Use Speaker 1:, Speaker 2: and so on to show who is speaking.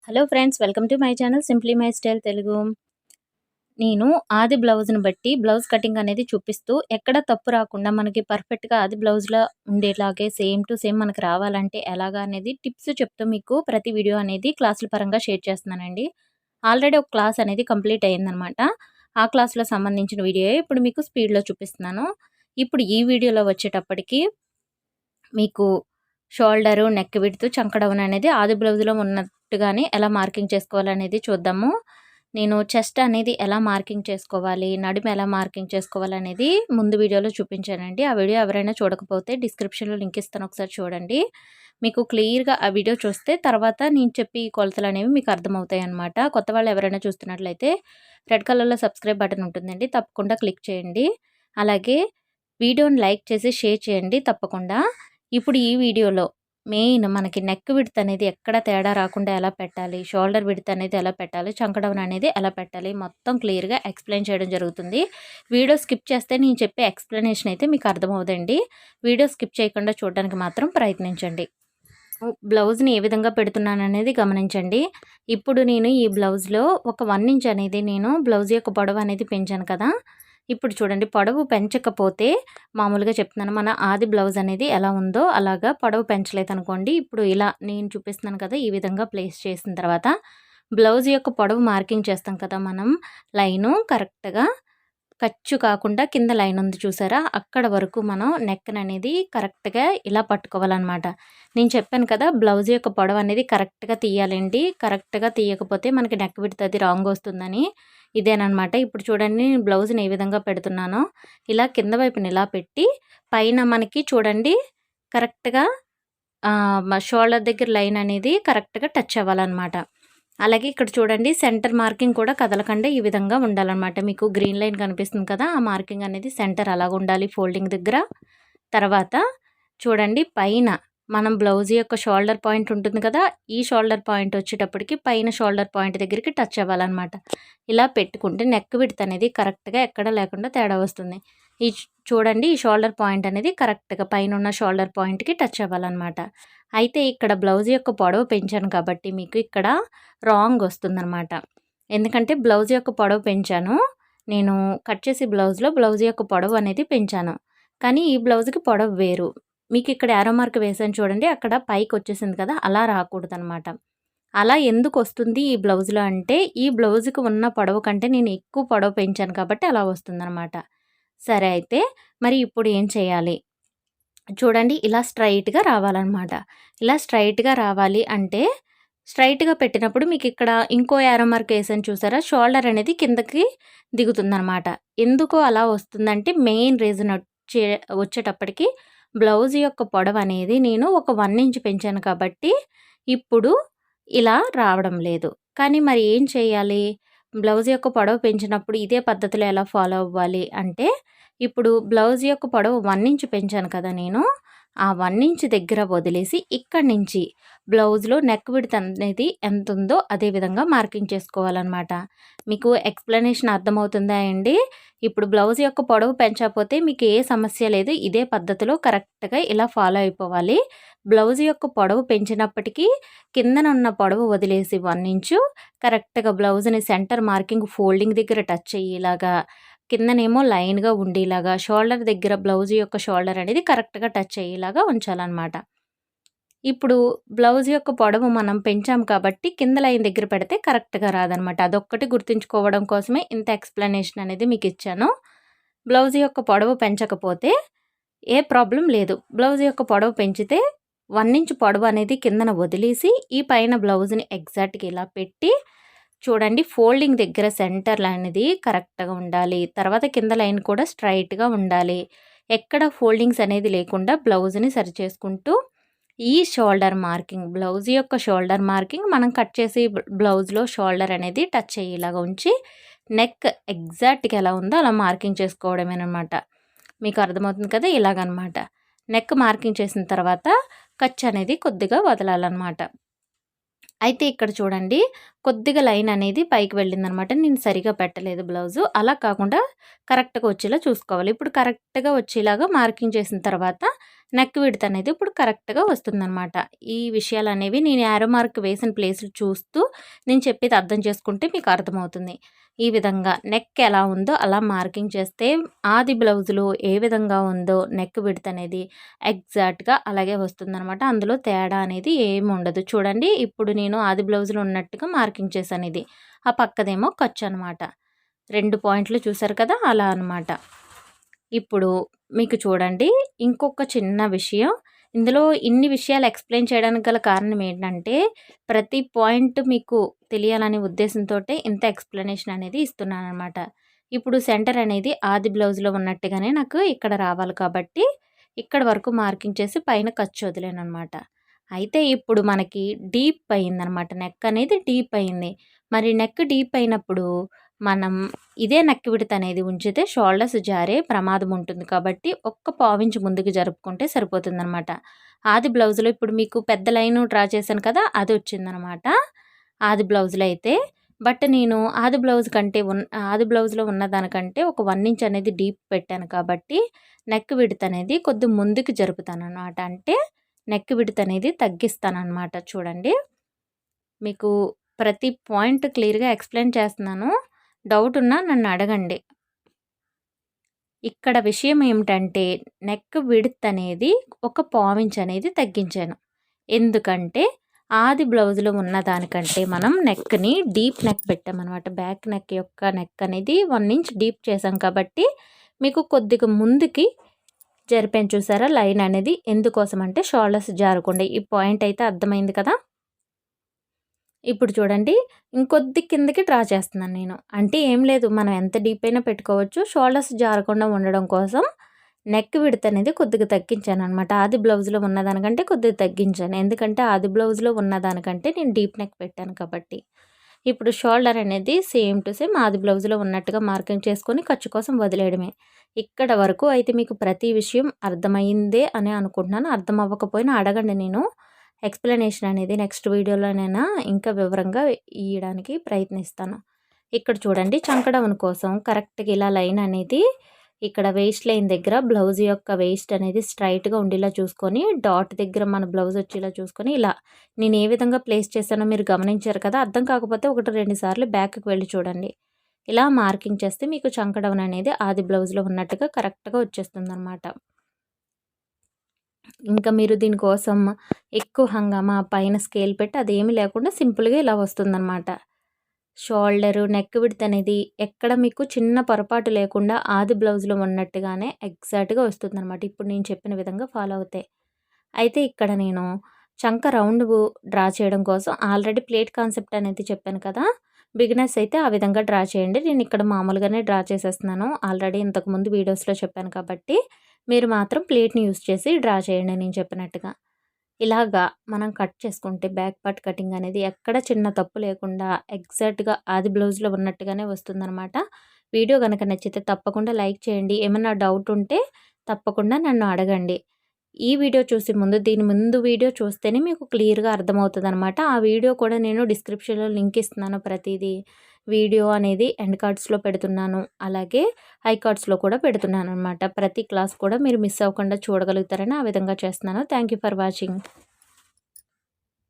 Speaker 1: Hello friends, welcome to my channel simply my style Telugu. నేను ఆది బ్లౌజ్ని బట్టి బ్లౌజ్ కటింగ్ అనేది చూపిస్తూ ఎక్కడ తప్పు రాకుండా మనకి పర్ఫెక్ట్గా ఆది బ్లౌజ్లో ఉండేలాగే సేమ్ టు సేమ్ మనకి రావాలంటే ఎలాగా అనేది టిప్స్ చెప్తూ మీకు ప్రతి వీడియో అనేది క్లాసుల పరంగా షేర్ చేస్తున్నానండి. ఆల్రెడీ ఒక క్లాస్ అనేది కంప్లీట్ అయ్యిందనమాట. ఆ క్లాస్లో సంబంధించిన వీడియో ఇప్పుడు మీకు స్పీడ్లో చూపిస్తున్నాను. ఇప్పుడు ఈ వీడియోలో వచ్చేటప్పటికి మీకు షోల్డరు, నెక్ విడ్త్, చంక డౌన్ అనేది ఆది బ్లౌజ్లో ఉన్నట్టుగానే ఎలా మార్కింగ్ చేసుకోవాలనేది చూద్దాము. నేను చెస్ట్ అనేది ఎలా మార్కింగ్ చేసుకోవాలి, నడుము ఎలా మార్కింగ్ చేసుకోవాలనేది ముందు వీడియోలో చూపించానండి. ఆ వీడియో ఎవరైనా చూడకపోతే డిస్క్రిప్షన్లో లింక్ ఇస్తాను, ఒకసారి చూడండి. మీకు క్లియర్గా ఆ వీడియో చూస్తే తర్వాత నేను చెప్పి కొలతలు అనేవి మీకు అర్థమవుతాయి అన్నమాట. కొత్త వాళ్ళు ఎవరైనా చూస్తున్నట్లయితే రెడ్ కలర్లో సబ్స్క్రైబ్ బటన్ ఉంటుందండి, తప్పకుండా క్లిక్ చేయండి. అలాగే వీడియోని లైక్ చేసి షేర్ చేయండి తప్పకుండా. ఇప్పుడు ఈ వీడియోలో మెయిన్ మనకి నెక్ విడ్త్ అనేది ఎక్కడ తేడా రాకుండా ఎలా పెట్టాలి, షోల్డర్ విడ్త్ అనేది ఎలా పెట్టాలి, చంక డౌన్ అనేది ఎలా పెట్టాలి, మొత్తం క్లియర్గా ఎక్స్ప్లెయిన్ చేయడం జరుగుతుంది. వీడియో స్కిప్ చేస్తే నేను చెప్పే ఎక్స్ప్లెనేషన్ అయితే మీకు అర్థమవుదండి. వీడియో స్కిప్ చేయకుండా చూడడానికి మాత్రం ప్రయత్నించండి. బ్లౌజ్ని ఏ విధంగా పెడుతున్నాను అనేది గమనించండి. ఇప్పుడు నేను ఈ బ్లౌజ్లో ఒక 1 ఇంచ్ అనేది నేను బ్లౌజ్ యొక్క పొడవు అనేది పెంచాను కదా. ఇప్పుడు చూడండి, పొడవు పెంచకపోతే మామూలుగా చెప్తున్నాను, మన ఆది బ్లౌజ్ అనేది ఎలా ఉందో అలాగా పొడవు పెంచలేదనుకోండి. ఇప్పుడు ఇలా నేను చూపిస్తున్నాను కదా, ఈ విధంగా ప్లేస్ చేసిన తర్వాత బ్లౌజ్ యొక్క పొడవు మార్కింగ్ చేస్తాం కదా మనం, లైను కరెక్ట్గా ఖర్చు కాకుండా కింద లైన్ ఉంది చూసారా, అక్కడ వరకు మనం నెక్ అనేది కరెక్ట్గా ఇలా పట్టుకోవాలన్నమాట. నేను చెప్పాను కదా, బ్లౌజ్ యొక్క పొడవు అనేది కరెక్ట్గా తీయాలండి. కరెక్ట్గా తీయకపోతే మనకి నెక్ విడ్త్ అది రాంగ్ వస్తుందని ఇదేనమాట. ఇప్పుడు చూడండి, నేను బ్లౌజ్ని ఏ విధంగా పెడుతున్నానో ఇలా కింద వైపుని ఇలా పెట్టి పైన మనకి చూడండి కరెక్ట్గా షోల్డర్ దగ్గర లైన్ అనేది కరెక్ట్గా టచ్ అవ్వాలన్నమాట. అలాగే ఇక్కడ చూడండి, సెంటర్ మార్కింగ్ కూడా కదలకుండా ఈ విధంగా ఉండాలన్నమాట. మీకు గ్రీన్ లైన్ కనిపిస్తుంది కదా, ఆ మార్కింగ్ అనేది సెంటర్ అలాగ ఉండాలి ఫోల్డింగ్ దగ్గర. తర్వాత చూడండి, పైన మనం బ్లౌజ్ యొక్క షోల్డర్ పాయింట్ ఉంటుంది కదా, ఈ షోల్డర్ పాయింట్ వచ్చేటప్పటికి పైన షోల్డర్ పాయింట్ దగ్గరికి టచ్ అవ్వాలన్నమాట. ఇలా పెట్టుకుంటే నెక్ విడ్త్ అనేది కరెక్ట్గా ఎక్కడ లేకుండా తేడా వస్తుంది. ఈ చూడండి, ఈ షోల్డర్ పాయింట్ అనేది కరెక్ట్గా పైన ఉన్న షోల్డర్ పాయింట్కి టచ్ అవ్వాలన్నమాట. అయితే ఇక్కడ బ్లౌజ్ యొక్క పొడవు పెంచాను కాబట్టి మీకు ఇక్కడ రాంగ్ వస్తుందన్నమాట. ఎందుకంటే బ్లౌజ్ యొక్క పొడవు పెంచాను, నేను కట్ చేసి బ్లౌజ్లో బ్లౌజ్ యొక్క పొడవు అనేది పెంచాను, కానీ ఈ బ్లౌజ్కి పొడవు వేరు. మీకు ఇక్కడ యారో మార్క్ వేసాను చూడండి, అక్కడ పైకి వచ్చేసింది కదా, అలా రాకూడదనమాట. అలా ఎందుకు వస్తుంది ఈ బ్లౌజ్లో అంటే, ఈ బ్లౌజ్కి ఉన్న పొడవు కంటే నేను ఎక్కువ పొడవు పెంచాను కాబట్టి అలా వస్తుందన్నమాట. సరే, అయితే మరి ఇప్పుడు ఏం చేయాలి చూడండి, ఇలా స్ట్రైట్గా రావాలన్నమాట. ఇలా స్ట్రైట్గా రావాలి అంటే స్ట్రైట్గా పెట్టినప్పుడు మీకు ఇక్కడ ఇంకో యారో మార్క్ వేసాను చూసారా, షోల్డర్ అనేది కిందకి దిగుతుందనమాట. ఎందుకో అలా వస్తుందంటే మెయిన్ రీజన్ వచ్చేటప్పటికి బ్లౌజ్ యొక్క పొడవు అనేది నేను ఒక 1 ఇంచ్ పెంచాను కాబట్టి ఇప్పుడు ఇలా రావడం లేదు. కానీ మరి ఏం చేయాలి, బ్లౌజ్ యొక్క పొడవు పెంచినప్పుడు ఇదే పద్ధతిలో ఎలా ఫాలో అవ్వాలి అంటే, ఇప్పుడు బ్లౌజ్ యొక్క పొడవు 1 ఇంచ్ పెంచాను కదా నేను, ఆ 1 ఇంచ్ దగ్గర వదిలేసి ఇక్కడి నుంచి బ్లౌజ్లో నెక్ విడ్త్ అనేది ఎంత ఉందో అదే విధంగా మార్కింగ్ చేసుకోవాలన్నమాట. మీకు ఎక్స్ప్లెనేషన్ అర్థమవుతుందా అండి? ఇప్పుడు బ్లౌజ్ యొక్క పొడవు పెంచకపోతే మీకు ఏ సమస్య లేదు, ఇదే పద్ధతిలో కరెక్ట్గా ఇలా ఫాలో అయిపోవాలి. బ్లౌజ్ యొక్క పొడవు పెంచినప్పటికీ కిందనున్న పొడవు వదిలేసి 1 ఇంచు కరెక్ట్గా బ్లౌజ్ని సెంటర్ మార్కింగ్ ఫోల్డింగ్ దగ్గర టచ్ అయ్యేలాగా, కిందనేమో లైన్గా ఉండేలాగా, షోల్డర్ దగ్గర బ్లౌజ్ యొక్క షోల్డర్ అనేది కరెక్ట్గా టచ్ అయ్యేలాగా ఉంచాలన్నమాట. ఇప్పుడు బ్లౌజ్ యొక్క పొడవు మనం పెంచాం కాబట్టి కింద లైన్ దగ్గర పెడితే కరెక్ట్గా రాదనమాట. అదొక్కటి గుర్తుంచుకోవడం కోసమే ఇంత ఎక్స్ప్లెనేషన్ అనేది మీకు ఇచ్చాను. బ్లౌజ్ యొక్క పొడవు పెంచకపోతే ఏ ప్రాబ్లం లేదు. బ్లౌజ్ యొక్క పొడవు పెంచితే 1 ఇంచ్ పొడవు అనేది కిందన వదిలేసి ఈ పైన బ్లౌజ్ని ఎగ్జాక్ట్గా ఇలా పెట్టి చూడండి, ఫోల్డింగ్ దగ్గర సెంటర్ అనేది కరెక్ట్గా ఉండాలి. తర్వాత కింద లైన్ కూడా స్ట్రైట్గా ఉండాలి. ఎక్కడ ఫోల్డింగ్స్ అనేది లేకుండా బ్లౌజ్ని సరి చేసుకుంటూ ఈ షోల్డర్ మార్కింగ్, బ్లౌజ్ యొక్క షోల్డర్ మార్కింగ్ మనం కట్ చేసి బ్లౌజ్లో షోల్డర్ అనేది టచ్ అయ్యేలాగా ఉంచి నెక్ ఎగ్జాక్ట్గా ఎలా ఉందో అలా మార్కింగ్ చేసుకోవడమేనమాట. మీకు అర్థమవుతుంది కదా, ఇలాగనమాట. నెక్ మార్కింగ్ చేసిన తర్వాత ఖర్చు అనేది కొద్దిగా వదలాలన్నమాట. అయితే ఇక్కడ చూడండి, కొద్దిగా లైన్ అనేది పైకి వెళ్ళిందనమాట. నేను సరిగా పెట్టలేదు బ్లౌజు, అలా కాకుండా కరెక్ట్గా వచ్చేలా చూసుకోవాలి. ఇప్పుడు కరెక్ట్గా వచ్చేలాగా మార్కింగ్ చేసిన తర్వాత నెక్ విడ్త్ అనేది ఇప్పుడు కరెక్ట్‌గా వస్తుందనమాట. ఈ విషయాలనేవి నేను యారో మార్క్ వేసిన ప్లేసులు చూస్తూ నేను చెప్పేది అర్థం చేసుకుంటే మీకు అర్థమవుతుంది. ఈ విధంగా నెక్ ఎలా ఉందో అలా మార్కింగ్ చేస్తే ఆది బ్లౌజ్‌లో ఏ విధంగా ఉందో నెక్ విడ్త్ అనేది ఎగ్జాక్ట్‌గా అలాగే వస్తుందనమాట. అందులో తేడా అనేది ఏమి ఉండదు. చూడండి ఇప్పుడు నేను ఆది బ్లౌజ్‌లో ఉన్నట్టుగా మార్కింగ్ చేశాను ఇది. ఆ పక్కదేమో ఖర్చు అనమాట. 2 పాయింట్లు చూసారు కదా! అలా అనమాట. ఇప్పుడు మీకు చూడండి ఇంకొక చిన్న విషయం. ఇందులో ఇన్ని విషయాలు ఎక్స్‌ప్లెయిన్ చేయడానికి గల కారణం ఏంటంటే, ప్రతి పాయింట్ మీకు తెలియాలనే ఉద్దేశంతోటే ఇంత ఎక్స్‌ప్లనేషన్ అనేది ఇస్తున్నాననమాట. ఇప్పుడు సెంటర్ అనేది ఆది బ్లౌజ్‌లో ఉన్నట్టుగానే నాకు ఇక్కడ రావాలి కాబట్టి, ఇక్కడ వరకు మార్కింగ్ చేసి పైన ఖర్చు వదిలాననమాట. అయితే ఇప్పుడు మనకి డీప్ అయిందనమాట. నెక్ అనేది డీప్ అయింది. మరి నెక్ డీప్ అయినప్పుడు మనం ఇదే నెక్ విడ్త్ అనేది ఉంచితే షోల్డర్స్ జారే ప్రమాదం ఉంటుంది కాబట్టి ఒక్క పావించి ముందుకు జరుపుకుంటే సరిపోతుందనమాట. ఆది బ్లౌజ్‌లో ఇప్పుడు మీకు పెద్ద లైను డ్రా చేశాను కదా! అది వచ్చిందనమాట. ఆది బ్లౌజ్‌లో అయితే. బట్ నేను ఆది బ్లౌజ్‌లో ఉన్నదానికంటే ఒక 1 ఇంచ్ అనేది డీప్ పెట్టాను కాబట్టి నెక్ విడ్త్ అనేది కొద్దిగా ముందుకు జరుపుతాననమాట. అంటే నెక్ విడ్త్ అనేది తగ్గిస్తాననమాట. చూడండి. మీకు ప్రతి పాయింట్ క్లియర్‌గా ఎక్స్‌ప్లెయిన్ చేస్తున్నాను. డౌట్ ఉన్నా నన్ను అడగండి. ఇక్కడ విషయం ఏమిటంటే నెక్ విడ్త్ అనేది ఒక పావించ్ అనేది తగ్గించాను. ఎందుకంటే ఆది బ్లౌజ్‌లో ఉన్నదానికంటే మనం నెక్‌ని డీప్ నెక్ పెట్టామనమాట. బ్యాక్ నెక్ యొక్క నెక్ అనేది 1 ఇంచ్ డీప్ చేసాం కాబట్టి మీకు కొద్దిగా ముందుకి జరిపాను చూసారా లైన్ అనేది. ఎందుకోసం అంటే షోల్డర్స్ జారకుండా. ఈ పాయింట్ అయితే అర్థమైంది కదా! ఇప్పుడు చూడండి ఇంకొద్ది కిందకి డ్రా చేస్తున్నాను నేను. అంటే ఏం లేదు మనం ఎంత డీప్ అయినా పెట్టుకోవచ్చు. షోల్డర్స్ జారకుండా ఉండడం కోసం నెక్ విడ్త్ అనేది కొద్దిగా తగ్గించాననమాట. ఆది బ్లౌజ్‌లో ఉన్నదానికంటే కొద్దిగా తగ్గించాను. ఎందుకంటే ఆది బ్లౌజ్‌లో ఉన్నదానికంటే నేను డీప్ నెక్ పెట్టాను కాబట్టి. ఇప్పుడు షోల్డర్ అనేది సేమ్ టు సేమ్ ఆది బ్లౌజ్‌లో ఉన్నట్టుగా మార్కింగ్ చేసుకొని ఖర్చు కోసం వదిలేయడమే. ఇక్కడ వరకు అయితే మీకు ప్రతి విషయం అర్థమైందే అని అనుకుంటున్నాను. అర్థం అవ్వకపోయినా అడగండి నేను ఎక్స్‌ప్లనేషన్ అనేది నెక్స్ట్ వీడియోలోనైనా ఇంకా వివరంగా ఇయ్యడానికి ప్రయత్నిస్తాను. ఇక్కడ చూడండి చంక డౌన్ కోసం కరెక్ట్‌గా ఇలా లైన్ అనేది ఇక్కడ వేస్ట్ లైన్ దగ్గర బ్లౌజ్ యొక్క వేస్ట్ అనేది స్ట్రైట్‌గా ఉండేలా చూసుకొని డాట్ దగ్గర మన బ్లౌజ్ వచ్చేలా చూసుకొని ఇలా నేను ఏ విధంగా ప్లేస్ చేశానో మీరు గమనించారు కదా! అర్థం కాకపోతే 1, 2 సార్లు బ్యాక్‌కి వెళ్ళి చూడండి. ఇలా మార్కింగ్ చేస్తే మీకు చంక డౌన్ అనేది ఆది బ్లౌజ్‌లో ఉన్నట్టుగా కరెక్ట్‌గా వచ్చేస్తుందనమాట. ఇంకా మీరు దీనికోసం ఎక్కువ హంగామా పైన స్కేల్ పెట్టి అదేమీ లేకుండా సింపుల్‌గా ఇలా వస్తుందనమాట. షోల్డరు, నెక్ విడ్త్ అనేది ఎక్కడ మీకు చిన్న పొరపాటు లేకుండా ఆది బ్లౌజ్‌లో ఉన్నట్టుగానే ఎగ్జాక్ట్‌గా వస్తుందనమాట. ఇప్పుడు నేను చెప్పిన విధంగా ఫాలో అవుతే. అయితే ఇక్కడ నేను చంక రౌండు డ్రా చేయడం కోసం ఆల్రెడీ ప్లేట్ కాన్సెప్ట్ అనేది చెప్పాను కదా! బిగినర్స్ అయితే ఆ విధంగా డ్రా చేయండి. నేను ఇక్కడ మామూలుగానే డ్రా చేసేస్తున్నాను. ఆల్రెడీ ఇంతకుముందు వీడియోస్‌లో చెప్పాను కాబట్టి మీరు మాత్రం ప్లేట్‌ని యూజ్ చేసి డ్రా చేయండి నేను చెప్పినట్టుగా. ఇలాగా మనం కట్ చేసుకుంటే బ్యాక్ పార్ట్ కటింగ్ అనేది ఎక్కడ చిన్న తప్పు లేకుండా ఎగ్జాక్ట్‌గా ఆది బ్లౌజ్‌లో ఉన్నట్టుగానే వస్తుందనమాట. వీడియో గనక నచ్చితే తప్పకుండా లైక్ చేయండి. ఏమన్నా డౌట్ ఉంటే తప్పకుండా నన్ను అడగండి. ఈ వీడియో చూసే ముందు దీని ముందు వీడియో చూస్తేనే మీకు క్లియర్‌గా అర్థమవుతదనమాట. ఆ వీడియో కూడా నేను డిస్క్రిప్షన్‌లో లింక్ ఇస్తున్నాను ప్రతీదీ. వీడియో అనేది ఎండ్ కార్డ్స్‌లో పెడుతున్నాను. అలాగే హై కార్డ్స్‌లో కూడా పెడుతున్నాననమాట. ప్రతి క్లాస్ కూడా మీరు మిస్ అవ్వకుండా చూడగలుగుతారని ఆ విధంగా చేస్తున్నాను. Thank you for watching.